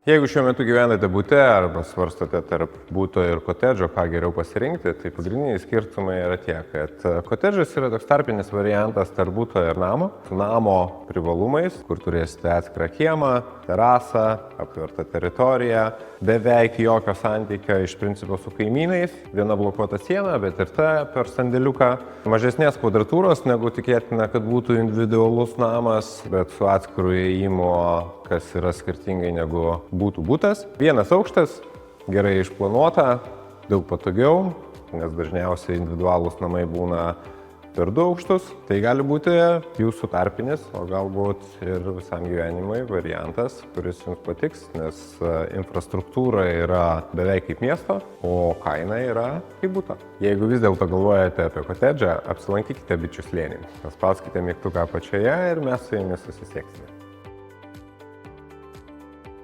Jeigu šiuo metu gyvenate bute arba svarstote tarp būto ir kotedžo, ką geriau pasirinkti, tai pagrindiniai skirtumai yra tie, kad kotedžas yra toks tarpinis variantas tarp būto ir namo. Namo privalumais, kur turėsite atskirą kiemą, terasą, aptvertą teritoriją, beveik jokio santykio iš principo su kaimynais, viena blokuota siena, bet ir ta per sandėliuką. Mažesnės kvadratūros, negu tikėtina, kad būtų individualus namas, bet su atskiru įėjimu, kas yra skirtingai negu būtų būtas. Vienas aukštas, gerai išplanuota, daug patogiau, nes dažniausiai individualūs namai būna per 2 aukštus. Tai gali būti jūsų tarpinis, o galbūt ir visam gyvenimui variantas, kuris jums patiks, nes infrastruktūra yra beveik kaip miesto, o kaina yra kaip būta. Jeigu vis dėlto galvojate apie kotedžą, apsilankykite Bičių slėnį. Paspauskite mygtuką apačioje ir mes su jumis susisieksime.